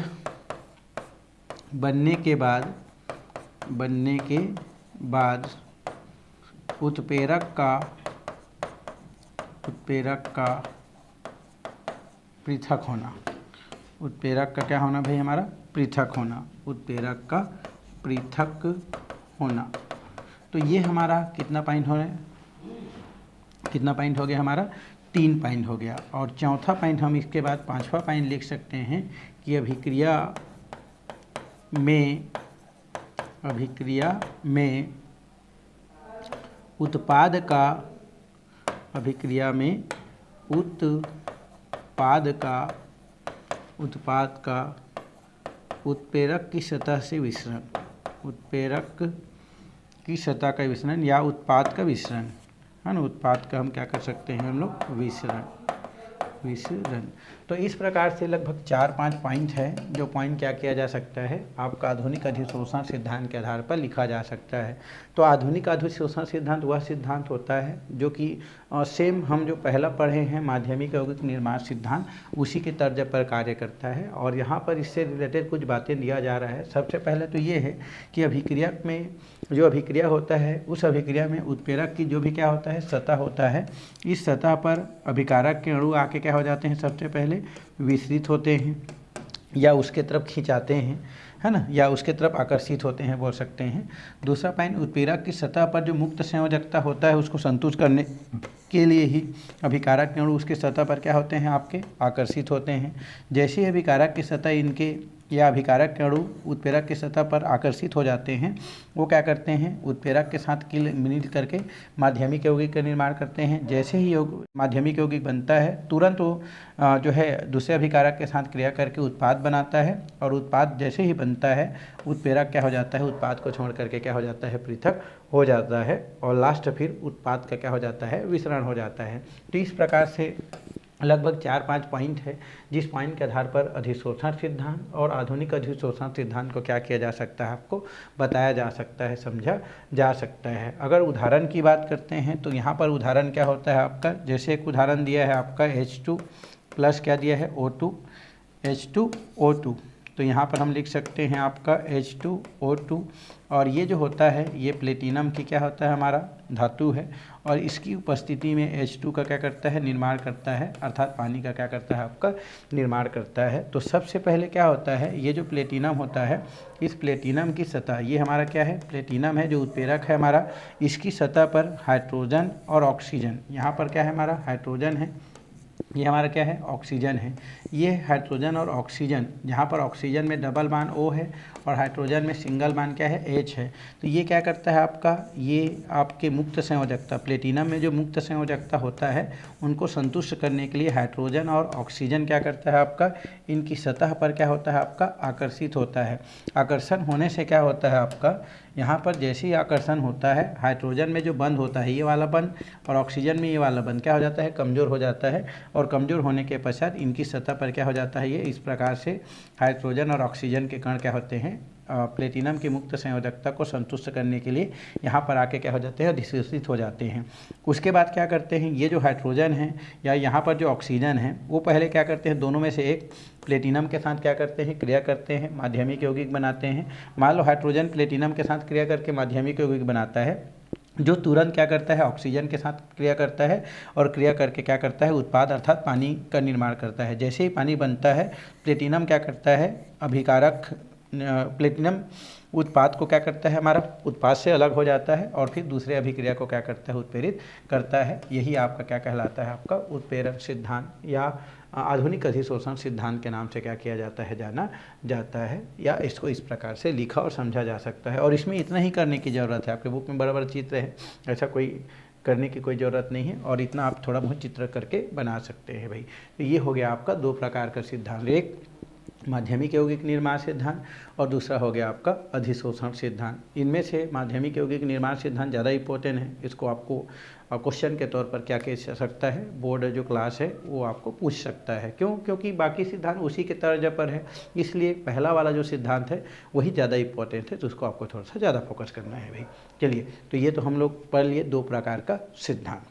बनने के बाद उत्प्रेरक का पृथक होना। उत्प्रेरक का क्या होना भाई हमारा, पृथक होना, उत्प्रेरक का पृथक होना। तो ये हमारा कितना पॉइंट हो रहा है, कितना पॉइंट हो गया हमारा, 3 पॉइंट हो गया। और चौथा पॉइंट हम इसके बाद 5वां पॉइंट लिख सकते हैं कि अभिक्रिया में उत्पाद का उत्प्रेरक की सतह से विसरण, उत्प्रेरक की सतह का विसरण या उत्पाद का विसरण है ना, उत्पाद का हम क्या कर सकते हैं हम लोग, विसरण। तो इस प्रकार से लगभग 4-5 पॉइंट है, जो पॉइंट क्या किया जा सकता है, आपका आधुनिक अधिशोषण सिद्धांत के आधार पर लिखा जा सकता है। तो आधुनिक अधिशोषण सिद्धांत वह सिद्धांत होता है जो कि सेम हम जो पहला पढ़े हैं माध्यमिक यौगिक निर्माण सिद्धांत, उसी के तर्ज पर कार्य करता है। और यहाँ पर इससे रिलेटेड कुछ बातें दिया जा रहा है। सबसे पहले तो ये है कि अभिक्रिया में जो अभिक्रिया होता है, उस अभिक्रिया में उत्प्रेरक की जो भी क्या होता है, सतह होता है, इस सतह पर अभिकारक के अणु आके क्या हो जाते हैं, सबसे पहले विसरित होते हैं या उसके तरफ खिंचाते हैं, है ना, या उसके तरफ आकर्षित होते हैं बोल सकते हैं। दूसरा पॉइंट, उत्प्रेरक की सतह पर जो मुक्त संयोजकता होता है उसको संतुष्ट करने के लिए ही अभिकारक के अणु उसके सतह पर क्या होते हैं, आपके आकर्षित होते हैं। जैसे ही अभिकारक की सतह इनके या अभिकारक के अणु उत्प्रेरक की सतह पर आकर्षित हो जाते हैं, वो क्या करते हैं, उत्प्रेरक के साथ मिलित करके माध्यमिक यौगिक का निर्माण करते हैं। जैसे ही माध्यमिक यौगिक बनता है, तुरंत वो जो है दूसरे अभिकारक के साथ क्रिया करके उत्पाद बनाता है। और उत्पाद जैसे ही बनता है, उत्प्रेरक क्या हो जाता है, उत्पाद को छोड़ करके क्या हो जाता है, पृथक हो जाता है। और लास्ट फिर उत्पाद का क्या हो जाता है, विसरण हो जाता है। तो इस प्रकार से लगभग 4-5 पॉइंट है, जिस पॉइंट के आधार पर अधिशोषण सिद्धांत और आधुनिक अधिशोषण सिद्धांत को क्या किया जा सकता है, आपको बताया जा सकता है, समझा जा सकता है। अगर उदाहरण की बात करते हैं तो यहाँ पर उदाहरण क्या होता है आपका, जैसे एक उदाहरण दिया है आपका H2 प्लस क्या दिया है, O2, H2O2। तो यहाँ पर हम लिख सकते हैं आपका H2O2। और ये जो होता है ये प्लेटिनम की क्या होता है, हमारा धातु है। और इसकी उपस्थिति में H2 का क्या करता है, निर्माण करता है, अर्थात पानी का क्या करता है, आपका निर्माण करता है। तो सबसे पहले क्या होता है, ये जो प्लेटिनम होता है, इस प्लेटिनम की सतह, ये हमारा क्या है, प्लेटिनम है जो उत्प्रेरक है हमारा, इसकी सतह पर हाइड्रोजन और ऑक्सीजन, यहाँ पर क्या है हमारा, हाइड्रोजन है, ये हमारा क्या है, ऑक्सीजन है। ये हाइड्रोजन और ऑक्सीजन, जहाँ पर ऑक्सीजन में डबल बांड O है और हाइड्रोजन में सिंगल बांड क्या है, H है। तो ये क्या करता है आपका, ये आपके मुक्त संयोजकता, प्लेटिनम में जो मुक्त संयोजकता होता है उनको संतुष्ट करने के लिए हाइड्रोजन और ऑक्सीजन क्या करता है आपका, इनकी सतह पर क्या होता है आपका, आकर्षित होता है। आकर्षण होने से क्या होता है आपका, यहाँ पर जैसे ही आकर्षण होता है, हाइड्रोजन में जो बंध होता है ये वाला बंध, और ऑक्सीजन में ये वाला बंध क्या हो जाता है, कमज़ोर हो जाता है। और कमज़ोर होने के पश्चात इनकी सतह पर क्या हो जाता है, ये इस प्रकार से हाइड्रोजन और ऑक्सीजन के कण क्या होते हैं, प्लेटिनम की मुक्त संयोजकता को संतुष्ट करने के लिए यहाँ पर आके क्या हो जाते हैं, अधिशोषित हो जाते हैं। उसके बाद क्या करते हैं, ये जो हाइड्रोजन है या यहाँ पर जो ऑक्सीजन है, वो पहले क्या करते हैं, दोनों में से एक प्लेटिनम के साथ क्या करते हैं, क्रिया करते हैं, माध्यमिक यौगिक बनाते हैं। मान लो हाइड्रोजन प्लेटिनम के साथ क्रिया करके माध्यमिक यौगिक बनाता है, जो तुरंत क्या करता है, ऑक्सीजन के साथ क्रिया करता है और क्रिया करके क्या करता है, उत्पाद अर्थात पानी का निर्माण करता है। जैसे ही पानी बनता है, प्लेटिनम क्या करता है, अभिकारक प्लेटिनम उत्पाद को क्या करता है, हमारा उत्पाद से अलग हो जाता है और फिर दूसरे अभिक्रिया को क्या करता है, उत्प्रेरित करता है। यही आपका क्या कहलाता है, आपका उत्प्रेरक सिद्धांत या आधुनिक अधिशोषण सिद्धांत के नाम से क्या किया जाता है, जाना जाता है, या इसको इस प्रकार से लिखा और समझा जा सकता है। और इसमें इतना ही करने की ज़रूरत है, आपके बुक में बराबर चित्र है, ऐसा कोई करने की कोई ज़रूरत नहीं है, और इतना आप थोड़ा बहुत चित्र करके बना सकते हैं भाई। तो ये हो गया आपका दो प्रकार का सिद्धांत, एक माध्यमिक यौगिक निर्माण सिद्धांत और दूसरा हो गया आपका अधिशोषण सिद्धांत। इनमें से माध्यमिक यौगिक निर्माण सिद्धांत ज़्यादा इंपॉर्टेंट है, इसको आपको क्वेश्चन के तौर पर क्या कह सकता है, बोर्ड जो क्लास है वो आपको पूछ सकता है। क्यों? क्योंकि बाकी सिद्धांत उसी के तर्ज पर है, इसलिए पहला वाला जो सिद्धांत है वही ज़्यादा इंपॉर्टेंट है, तो उसको आपको थोड़ा सा ज़्यादा फोकस करना है भाई। चलिए, तो ये तो हम लोग पढ़ लिए दो प्रकार का सिद्धांत।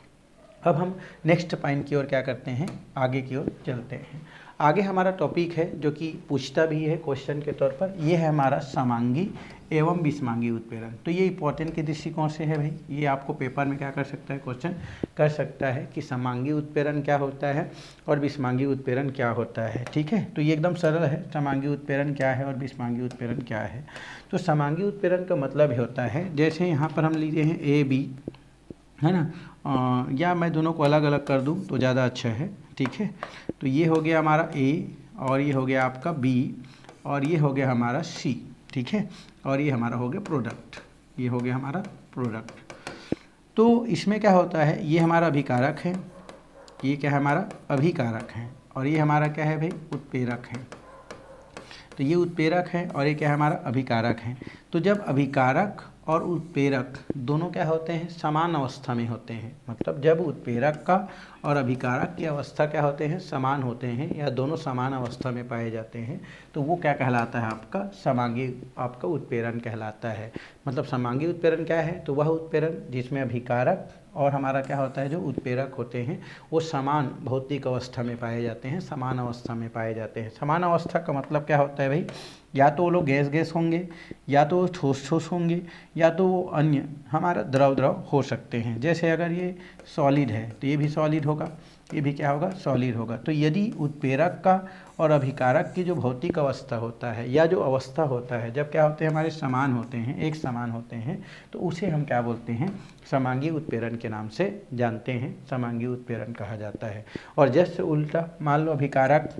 अब हम नेक्स्ट पॉइंट की ओर क्या करते हैं, आगे की ओर चलते हैं। आगे हमारा टॉपिक है जो कि पूछता भी है क्वेश्चन के तौर पर, ये है हमारा समांगी एवं विषमांगी उत्प्रेरण। तो ये इंपॉर्टेंट के दृष्टिकोण से है भाई, ये आपको पेपर में क्या कर सकता है, क्वेश्चन कर सकता है कि समांगी उत्प्रेरण क्या होता है और विषमांगी उत्प्रेरण क्या होता है। ठीक है, तो ये एकदम सरल है, समांगी उत्प्रेरण क्या है और विषमांगी उत्प्रेरण क्या है। तो समांगी उत्प्रेरण का मतलब ही होता है, जैसे यहाँ पर हम लिए हैं ए बी, है ना, या मैं दोनों को अलग अलग कर दूं तो ज़्यादा अच्छा है। ठीक है, तो ये हो गया हमारा ए और ये हो गया आपका बी और ये हो गया हमारा सी। ठीक है, और ये हमारा हो गया प्रोडक्ट, ये हो गया हमारा प्रोडक्ट। तो इसमें क्या होता है, ये हमारा अभिकारक है, ये क्या है हमारा अभिकारक है, और ये हमारा क्या है भाई, उत्प्रेरक है। तो ये उत्प्रेरक है और ये क्या है हमारा अभिकारक है। तो जब अभिकारक और उत्प्रेरक दोनों क्या होते हैं, समान अवस्था में होते हैं, मतलब जब उत्प्रेरक का और अभिकारक की अवस्था क्या होते हैं, समान होते हैं या दोनों समान अवस्था में पाए जाते हैं, तो वो क्या कहलाता है, आपका समांगी आपका उत्प्रेरण कहलाता है। मतलब समांगी उत्प्रेरण क्या है, तो वह उत्प्रेरण जिसमें अभिकारक और हमारा क्या होता है, जो उत्प्रेरक होते हैं वो समान भौतिक अवस्था में पाए जाते हैं, समान अवस्था में पाए जाते हैं। समान अवस्था का मतलब क्या होता है भाई, या तो वो लोग गैस गैस होंगे, या तो वो ठोस ठोस होंगे, या तो वो अन्य हमारा द्रव द्रव हो सकते हैं। जैसे अगर ये सॉलिड है तो ये भी सॉलिड होगा, ये भी क्या होगा, सॉलिड होगा। तो यदि उत्प्रेरक का और अभिकारक की जो भौतिक अवस्था होता है या जो अवस्था होता है, जब क्या होते हैं, हमारे समान होते हैं, एक समान होते हैं, तो उसे हम क्या बोलते हैं, समांगी उत्प्रेरण के नाम से जानते हैं, समांगी उत्प्रेरण कहा जाता है। और जैसे उल्टा, मान लो अभिकारक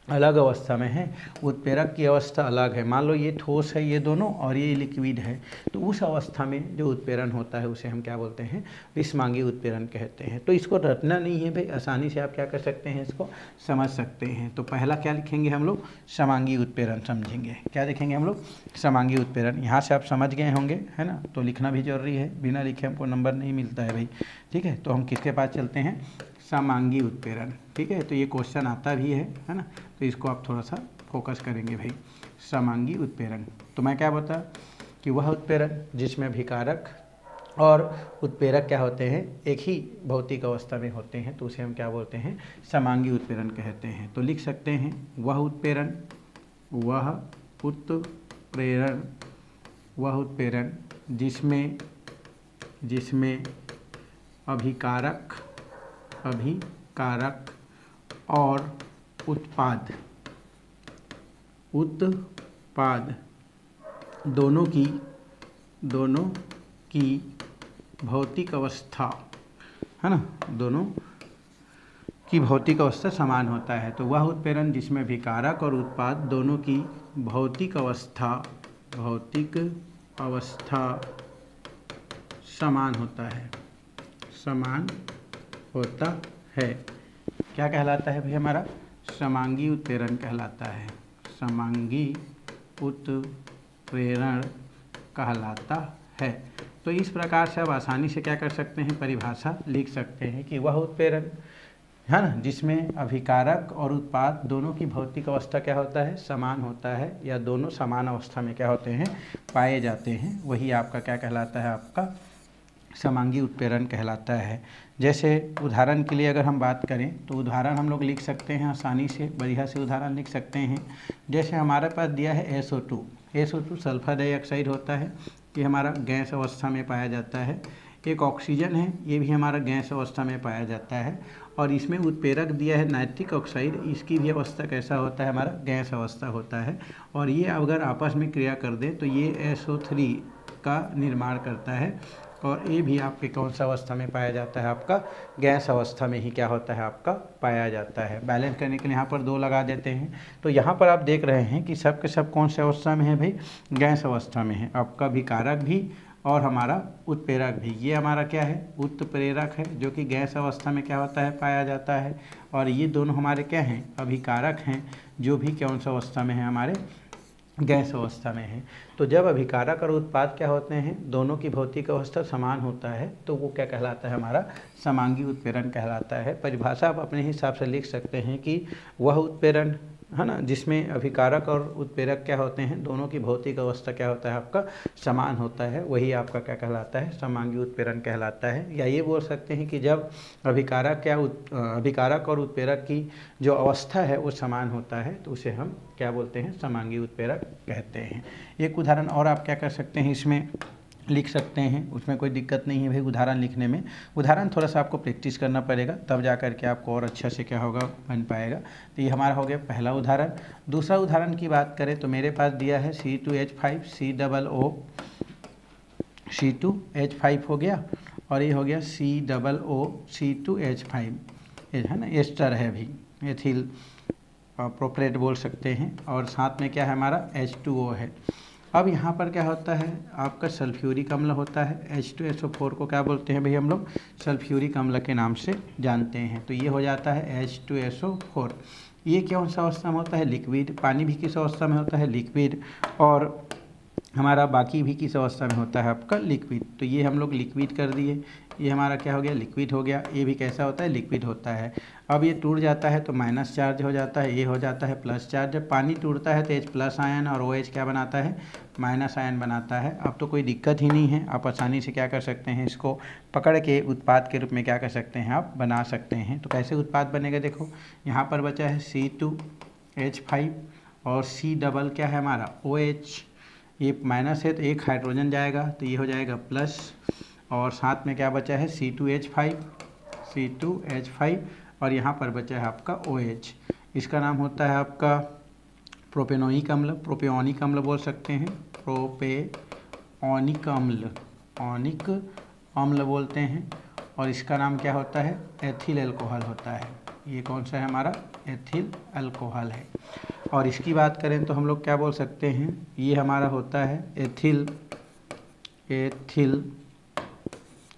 अलग अवस्था में है, उत्प्रेरक की अवस्था अलग है, मान लो ये ठोस है ये दोनों और ये लिक्विड है, तो उस अवस्था में जो उत्प्रेरण होता है उसे हम क्या बोलते हैं, विषमांगी उत्प्रेरण कहते हैं। तो इसको रटना नहीं है भाई, आसानी से आप क्या कर सकते हैं, इसको समझ सकते हैं। तो पहला क्या लिखेंगे हम लोग, समांगी उत्प्रेरण समझेंगे। क्या लिखेंगे हम लोग, समांगी उत्प्रेरण। यहाँ से आप समझ गए होंगे, है ना, तो लिखना भी जरूरी है, बिना लिखे हमको नंबर नहीं मिलता है भाई। ठीक है, तो हम किसके पास चलते हैं, समांगी उत्प्रेरण। ठीक है, तो ये क्वेश्चन आता भी है ना, तो इसको आप थोड़ा सा फोकस करेंगे भाई, समांगी उत्प्रेरण। तो मैं क्या बता कि वह उत्प्रेरण जिसमें अभिकारक और उत्प्रेरक क्या होते हैं, एक ही भौतिक अवस्था में होते हैं, तो उसे हम क्या बोलते हैं, समांगी उत्प्रेरण कहते हैं। तो लिख सकते हैं, वह उत्प्रेरण, वह उत्प्रेरण, वह उत्प्रेरण जिसमें अभिकारक और उत्पाद दोनों की भौतिक अवस्था, है ना, दोनों की भौतिक अवस्था समान होता है। तो वह उत्प्रेरण जिसमें अभिकारक और उत्पाद दोनों की भौतिक अवस्था समान होता है, क्या कहलाता है भाई, हमारा समांगी उत्प्रेरण कहलाता है, समांगी उत्प्रेरण कहलाता है। तो इस प्रकार से आप आसानी से क्या कर सकते हैं, परिभाषा लिख सकते हैं कि वह उत्प्रेरण, है ना, जिसमें अभिकारक और उत्पाद दोनों की भौतिक अवस्था क्या होता है, समान होता है, या दोनों समान अवस्था में क्या होते हैं, पाए जाते हैं, वही आपका क्या कहलाता है, आपका समांगी उत्प्रेरण कहलाता है। जैसे उदाहरण के लिए अगर हम बात करें तो उदाहरण हम लोग लिख सकते हैं आसानी से, बढ़िया से उदाहरण लिख सकते हैं। जैसे हमारे पास दिया है SO2 सल्फर डाइऑक्साइड होता है, ये हमारा गैस अवस्था में पाया जाता है। एक ऑक्सीजन है, ये भी हमारा गैस अवस्था में पाया जाता है। और इसमें उत्प्रेरक दिया है नाइट्रिक ऑक्साइड, इसकी भी अवस्था कैसा होता है, हमारा गैस अवस्था होता है। और ये अगर आपस में क्रिया कर दें तो ये SO3 का निर्माण करता है। और ये भी आपके कौन सा अवस्था में पाया जाता है, आपका गैस अवस्था में ही क्या होता है, आपका पाया जाता है। बैलेंस करने के लिए यहाँ पर 2 लगा देते हैं। तो यहाँ पर आप देख रहे हैं कि सब के सब कौन से अवस्था में है भाई, गैस अवस्था में है। आपका अभिकारक भी और हमारा उत्प्रेरक भी, ये हमारा क्या है, उत्प्रेरक है, जो कि गैस अवस्था में क्या होता है, पाया जाता है। और ये दोनों हमारे क्या हैं, अभिकारक हैं, जो भी कौन सा अवस्था में है, हमारे गैस अवस्था में है। तो जब अभिकारक और उत्पाद क्या होते हैं, दोनों की भौतिक अवस्था समान होता है, तो वो क्या कहलाता है, हमारा समांगी उत्प्रेरण कहलाता है। परिभाषा आप अपने हिसाब से लिख सकते हैं कि वह उत्प्रेरण है ना, जिसमें अभिकारक और उत्प्रेरक क्या होते हैं, दोनों की भौतिक अवस्था क्या होता है, आपका समान होता है, वही आपका क्या कहलाता है, समांगी उत्प्रेरण कहलाता है। या ये बोल सकते हैं कि जब अभिकारक और उत्प्रेरक की जो अवस्था है वो समान होता है, तो उसे हम क्या बोलते हैं, समांगी उत्प्रेरक कहते हैं। एक उदाहरण और आप क्या कर सकते हैं, इसमें लिख सकते हैं, उसमें कोई दिक्कत नहीं है भाई उदाहरण लिखने में। उदाहरण थोड़ा सा आपको प्रैक्टिस करना पड़ेगा, तब जा कर के आपको और अच्छा से क्या होगा, बन पाएगा। तो ये हमारा हो गया पहला उदाहरण। दूसरा उदाहरण की बात करें तो मेरे पास दिया है C2H5 COO C2H5 हो गया, और ये हो गया COO C2H5, ये है ना, एस्टर है भी, एथिल प्रोपरेट बोल सकते हैं। और साथ में क्या है, हमारा H2O है। अब यहाँ पर क्या होता है, आपका सल्फ्यूरिक अम्ल होता है। H2SO4 को क्या बोलते हैं भाई, हम लोग सल्फ्यूरिक अम्ल के नाम से जानते हैं। तो ये हो जाता है H2SO4। ये कौन सा अवस्था में होता है, लिक्विड। पानी भी किस अवस्था में होता है, लिक्विड। और हमारा बाकी भी किस अवस्था में होता है, आपका लिक्विड। तो ये हम लोग लिक्विड कर दिए, ये हमारा क्या हो गया, लिक्विड हो गया। ये भी कैसा होता है, लिक्विड होता है। अब ये टूट जाता है तो माइनस चार्ज हो जाता है, ये हो जाता है प्लस चार्ज। जब पानी टूटता है तो H प्लस आयन और OH क्या बनाता है, माइनस आयन बनाता है। अब तो कोई दिक्कत ही नहीं है, आप आसानी से क्या कर सकते हैं, इसको पकड़ के उत्पाद के रूप में क्या कर सकते हैं, आप बना सकते हैं। तो कैसे उत्पाद बनेगा, देखो यहाँ पर बचा है C2H5 और C डबल क्या है हमारा OH। ये माइनस है तो एक हाइड्रोजन जाएगा, तो ये हो जाएगा प्लस। और साथ में क्या बचा है, C2H5 और यहाँ पर बचा है आपका OH। इसका नाम होता है आपका प्रोपेनोइक अम्ल, प्रोपियोनिक अम्ल बोल सकते हैं, प्रोपेओनिक अम्ल, ओनिक अम्ल बोलते हैं। और इसका नाम क्या होता है, एथिल अल्कोहल होता है। ये कौन सा है, हमारा एथिल अल्कोहल है। और इसकी बात करें तो हम लोग क्या बोल सकते हैं, ये हमारा होता है एथिल,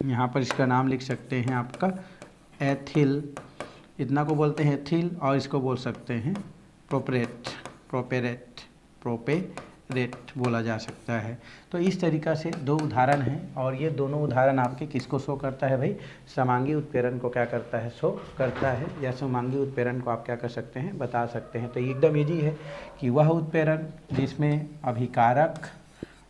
यहाँ पर इसका नाम लिख सकते हैं आपका एथिल, इतना को बोलते हैं एथिल, और इसको बोल सकते हैं प्रोपेरेट बोला जा सकता है। तो इस तरीक़ा से 2 उदाहरण हैं, और ये दोनों उदाहरण आपके किसको शो करता है भाई, समांगी उत्प्रेरण को क्या करता है, शो करता है। या समांगी उत्प्रेरण को आप क्या कर सकते हैं, बता सकते हैं। तो एकदम ईजी है कि वह उत्प्रेरण जिसमें अभिकारक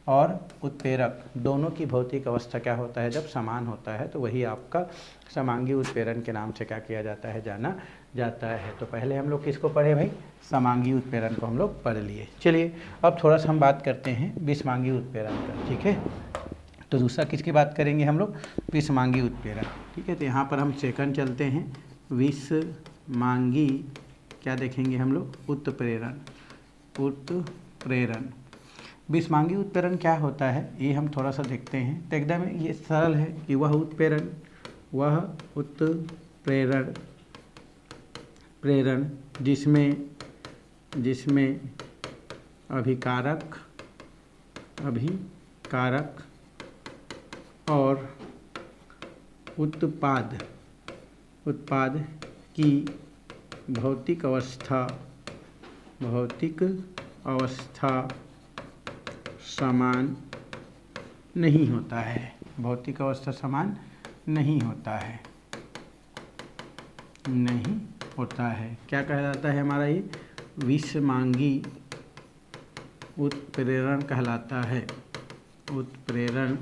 और उत्प्रेरक दोनों की भौतिक अवस्था क्या होता है, जब समान होता है, तो वही आपका समांगी उत्प्रेरण के नाम से क्या किया जाता है, जाना जाता है। तो पहले हम लोग किसको पढ़े भाई, समांगी उत्प्रेरण को हम लोग पढ़ लिए। चलिए अब थोड़ा सा हम बात करते हैं विषमांगी उत्प्रेरण का, ठीक है। तो दूसरा किसकी बात करेंगे हम लोग, विषमांगी उत्प्रेरण, ठीक है। तो यहाँ पर हम सेकंड चलते हैं, विषमांगी क्या देखेंगे हम लोग, उत्प्रेरण। विषमांगी उत्प्रेरण क्या होता है, ये हम थोड़ा सा देखते हैं। तो एकदम ये सरल है कि वह उत्प्रेरण जिसमें अभिकारक और उत्पाद की भौतिक अवस्था समान नहीं होता है, भौतिक अवस्था समान नहीं होता है। क्या कहलाता है हमारा ये, विषमांगी उत्प्रेरण कहलाता है, उत्प्रेरण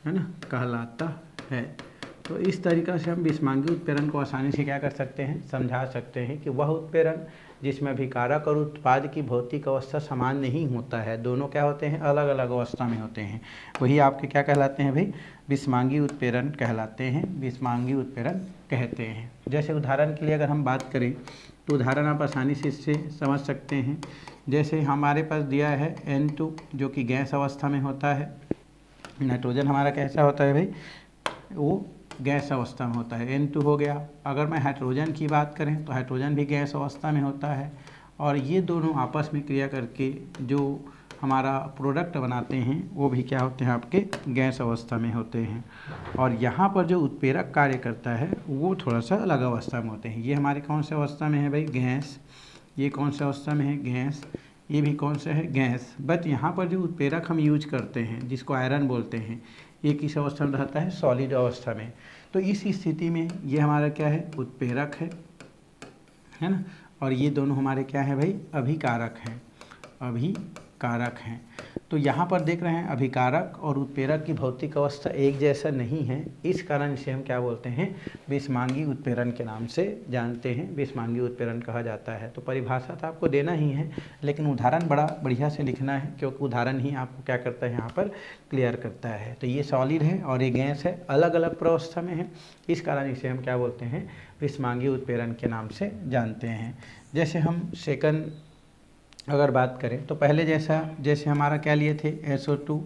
है ना, कहलाता है। तो इस तरीक़ा से हम विषमांगी उत्प्रेरण को आसानी से क्या कर सकते हैं, समझा सकते हैं कि वह उत्प्रेरण जिसमें अभिकारक और उत्पाद की भौतिक अवस्था समान नहीं होता है, दोनों क्या होते हैं, अलग अलग अवस्था में होते हैं, वही आपके क्या कहलाते हैं भाई, विषमांगी उत्प्रेरण कहलाते हैं, विषमांगी उत्प्रेरण कहते हैं। जैसे उदाहरण के लिए अगर हम बात करें तो उदाहरण आप आसानी से इससे समझ सकते हैं। जैसे हमारे पास दिया है N2 जो कि गैस अवस्था में होता है, नाइट्रोजन हमारा कैसा होता है भाई, वो गैस अवस्था में होता है, N2 हो गया। अगर मैं हाइड्रोजन की बात करें तो हाइड्रोजन भी गैस अवस्था में होता है, और ये दोनों आपस में क्रिया करके जो हमारा प्रोडक्ट बनाते हैं वो भी क्या होते हैं, आपके गैस अवस्था में होते हैं। और यहाँ पर जो उत्प्रेरक कार्य करता है वो थोड़ा सा अलग अवस्था में होते हैं। ये हमारे कौन से अवस्था में है भाई, गैस। ये कौन से अवस्था में है, गैस। ये भी कौन सा है, गैस। बट यहाँ पर जो उत्प्रेरक हम यूज करते हैं जिसको आयरन बोलते हैं, ये किस अवस्था में रहता है, सॉलिड अवस्था में। तो इस स्थिति में ये हमारा क्या है, उत्प्रेरक है ना, और ये दोनों हमारे क्या है भाई, अभिकारक हैं, अभिकारक हैं। तो यहाँ पर देख रहे हैं अभिकारक और उत्प्रेरक की भौतिक अवस्था एक जैसा नहीं है, इस कारण इसे हम क्या बोलते हैं, विषमांगी उत्प्रेरण के नाम से जानते हैं, विषमांगी उत्प्रेरण कहा जाता है। तो परिभाषा तो आपको देना ही है, लेकिन उदाहरण बड़ा बढ़िया से लिखना है, क्योंकि उदाहरण ही आपको क्या करता है, यहाँ पर क्लियर करता है। तो ये सॉलिड है और ये गैस है, अलग अलग प्रावस्था में है, इस कारण इसे हम क्या बोलते हैं, विषमांगी उत्प्रेरण के नाम से जानते हैं। जैसे हम सेकंड अगर बात करें तो पहले जैसे हमारा क्या लिए थे, SO2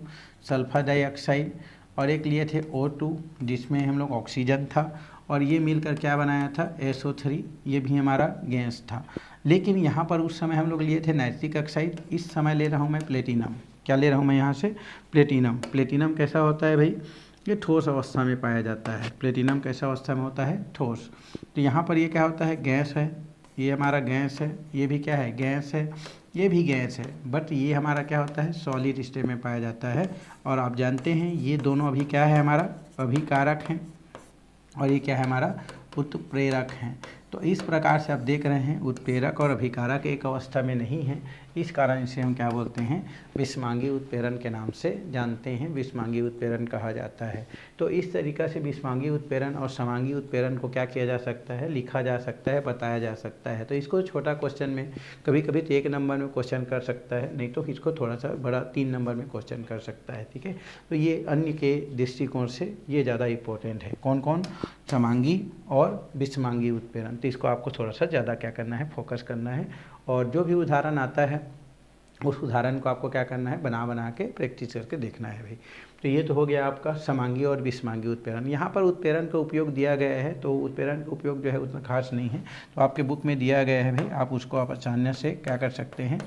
सल्फर डाइऑक्साइड, और एक लिए थे O2 जिसमें हम लोग ऑक्सीजन था, और ये मिलकर क्या बनाया था, SO3, ये भी हमारा गैस था। लेकिन यहाँ पर उस समय हम लोग लिए थे नाइट्रिक ऑक्साइड, इस समय ले रहा हूँ मैं प्लेटिनम। क्या ले रहा हूँ मैं यहाँ से, प्लेटिनम। प्लेटिनम कैसा होता है भाई, ये ठोस अवस्था में पाया जाता है। प्लेटिनम कैसा अवस्था में होता है, ठोस। तो यहाँ पर ये क्या होता है, गैस है, ये हमारा गैस है, ये भी क्या है, गैस है, ये भी गैस है, बट ये हमारा क्या होता है, सॉलिड स्टेट में पाया जाता है। और आप जानते हैं ये दोनों अभी क्या है, हमारा अभिकारक हैं, और ये क्या है, हमारा उत्प्रेरक हैं। तो इस प्रकार से आप देख रहे हैं उत्प्रेरक और अभिकारक एक अवस्था में नहीं है, इस कारण इसे हम क्या बोलते हैं, विषमांगी उत्प्रेरण के नाम से जानते हैं, विषमांगी उत्प्रेरण कहा जाता है। तो इस तरीक़ा से विषमांगी उत्प्रेरण और समांगी उत्प्रेरण को क्या किया जा सकता है, लिखा जा सकता है, बताया जा सकता है। तो इसको छोटा क्वेश्चन में कभी कभी तो 1 नंबर में क्वेश्चन कर सकता है, नहीं तो इसको थोड़ा सा बड़ा 3 नंबर में क्वेश्चन कर सकता है, ठीक है। तो ये अन्य के दृष्टिकोण से ये ज़्यादा इंपॉर्टेंट है, कौन कौन, समांगी और विषमांगी उत्प्रेरण। तो इसको आपको थोड़ा सा ज़्यादा क्या करना है, फोकस करना है, और जो भी उदाहरण आता है उस उदाहरण को आपको क्या करना है, बना के प्रैक्टिस करके देखना है भाई। तो ये तो हो गया आपका समांगी और विषमांगी उत्प्रेरण। यहाँ पर उत्प्रेरण का उपयोग दिया गया है, तो उत्प्रेरण का उपयोग जो है उतना खास नहीं है, तो आपके बुक में दिया गया है भाई, आप उसको आप आसानी से क्या कर सकते हैं,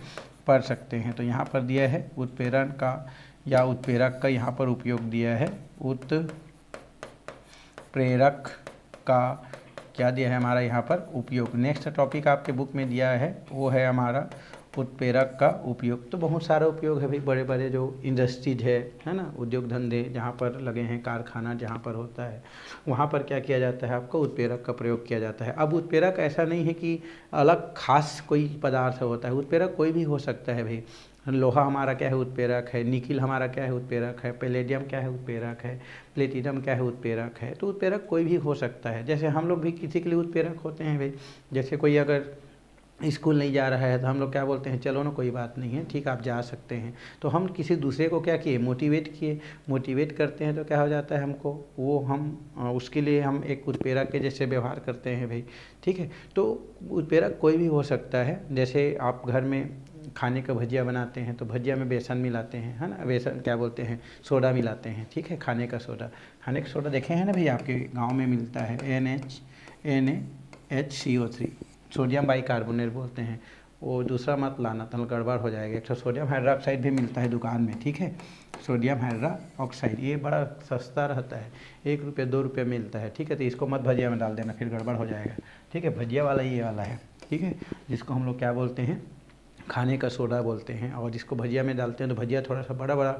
पढ़ सकते हैं। तो यहाँ पर दिया है उत्प्रेरण का या उत्प्रेरक का यहाँ पर उपयोग दिया है, उत्प्रेरक का क्या दिया है हमारा यहाँ पर उपयोग। नेक्स्ट टॉपिक आपके बुक में दिया है वो है हमारा उत्प्रेरक का उपयोग। तो बहुत सारा उपयोग है भाई, बड़े बड़े जो इंडस्ट्रीज है ना, उद्योग धंधे जहाँ पर लगे हैं, कारखाना जहाँ पर होता है, वहाँ पर क्या किया जाता है, आपको उत्प्रेरक का प्रयोग किया जाता है। अब उत्प्रेरक ऐसा नहीं है कि अलग खास कोई पदार्थ होता है, उत्प्रेरक कोई भी हो सकता है भाई। लोहा हमारा क्या है, उत्प्रेरक है। निकिल हमारा क्या है, उत्प्रेरक है। पैलेडियम क्या है, उत्प्रेरक है। प्लेटिनम क्या है, उत्प्रेरक है। तो उत्प्रेरक कोई भी हो सकता है। जैसे हम लोग भी किसी के लिए उत्प्रेरक होते हैं भाई, जैसे कोई अगर स्कूल नहीं जा रहा है तो हम लोग क्या बोलते हैं, चलो ना कोई बात नहीं है, ठीक आप जा सकते हैं। तो हम किसी दूसरे को क्या किए, मोटिवेट करते हैं, तो क्या हो जाता है हमको, वो हम उसके लिए हम एक उत्प्रेरक के जैसे व्यवहार करते हैं भाई, ठीक है। तो उत्प्रेरक कोई भी हो सकता है। जैसे आप घर में खाने का भजिया बनाते हैं तो भजिया में बेसन मिलाते हैं, है ना, बेसन क्या बोलते हैं, सोडा मिलाते हैं, ठीक है, खाने का सोडा देखे हैं ना भाई, आपके गांव में मिलता है, NaHCO3, सोडियम बाइकार्बोनेट बोलते हैं। वो दूसरा मत लाना, तो गड़बड़ हो जाएगा। एक तो सोडियम हाइड्रोक्साइड भी मिलता है दुकान में, ठीक है, सोडियम हाइड्रोक्साइड, ये बड़ा सस्ता रहता है, 1 रुपये 2 रुपये मिलता है, ठीक है। तो इसको मत भजिया में डाल देना, फिर गड़बड़ हो जाएगा, ठीक है। भजिया वाला ये वाला है, ठीक है, जिसको हम लोग क्या बोलते हैं, खाने का सोडा बोलते हैं। और जिसको भजिया में डालते हैं तो भजिया थोड़ा सा बड़ा बड़ा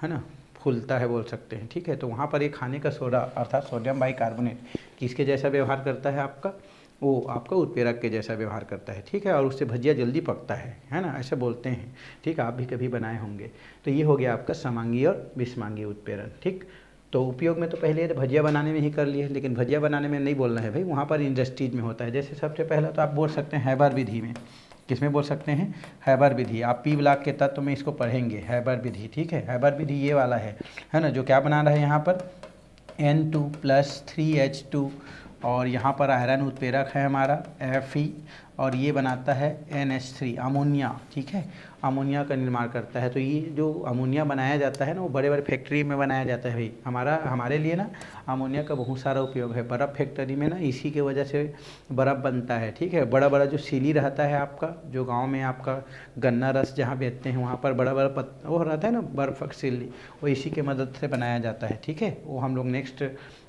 है ना, फूलता है बोल सकते हैं, ठीक है। तो वहाँ पर ये खाने का सोडा अर्थात सोडियम बाइकार्बोनेट किसके जैसा व्यवहार करता है, आपका वो आपका उत्प्रेरक के जैसा व्यवहार करता है, ठीक है। और उससे भजिया जल्दी पकता है ना, ऐसे बोलते हैं, ठीक है। आप भी कभी बनाए होंगे। तो ये हो गया आपका समांगी और विषमांगी उत्प्रेरण, ठीक। तो उपयोग में तो पहले भजिया बनाने में ही कर लिए, लेकिन भजिया बनाने में नहीं बोलना है भाई, वहाँ पर इंडस्ट्रीज में होता है। जैसे सबसे पहला तो आप बोल सकते हैं हैबर विधि में, किसमें बोल सकते हैं, हैबर विधि। आप पी ब्लॉक के तत्व में इसको पढ़ेंगे, हैबर विधि, ठीक है। हैबर विधि ये वाला है ना, जो क्या बना रहा है यहाँ पर N2 + 3H2, और यहाँ पर आयरन उत्प्रेरक है हमारा Fe, और ये बनाता है NH3 अमोनिया, ठीक है, अमोनिया का निर्माण करता है। तो ये जो अमोनिया बनाया जाता है ना, वो बड़े बड़े फैक्ट्री में बनाया जाता है भाई। हमारे लिए ना अमोनिया का बहुत सारा उपयोग है। बर्फ़ फैक्ट्री में ना इसी के वजह से बर्फ़ बनता है, ठीक है। बड़ा बड़ा जो सीली रहता है आपका, जो गांव में आपका गन्ना रस जहाँ बेचते हैं, वहाँ पर बड़ा बड़ा वो रहता है ना बर्फ़ सीली, वो इसी के मदद से बनाया जाता है, ठीक है। वो हम लोग नेक्स्ट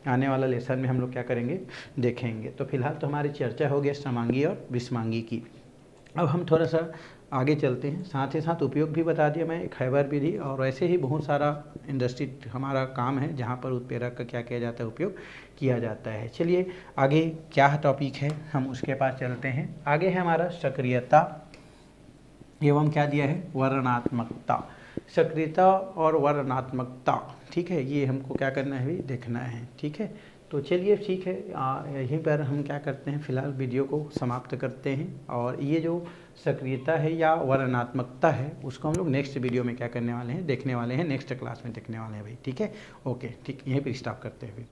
आने वाला लेसन में हम लोग क्या करेंगे, देखेंगे। तो फिलहाल तो हमारी चर्चा हो गया समांगी और विषमांगी की। अब हम थोड़ा सा आगे चलते हैं, साथ ही साथ उपयोग भी बता दिया मैं, एक हैबर विधि, और वैसे ही बहुत सारा इंडस्ट्री हमारा काम है जहाँ पर उत्प्रेरक का क्या किया जाता है, उपयोग किया जाता है। चलिए आगे क्या टॉपिक है, हम उसके पास चलते हैं। आगे है हमारा सक्रियता एवं क्या दिया है, वर्णनात्मकता। सक्रियता और वर्णनात्मकता, ठीक है, ये हमको क्या करना है, देखना है, ठीक है। तो चलिए ठीक है, यहीं पर हम क्या करते हैं, फिलहाल वीडियो को समाप्त करते हैं। और ये जो सक्रियता है या वर्णनात्मकता है, उसको हम लोग नेक्स्ट वीडियो में क्या करने वाले हैं, देखने वाले हैं, नेक्स्ट क्लास में देखने वाले हैं भाई, ठीक है। ओके, ठीक, यहीं पर स्टॉप करते हैं।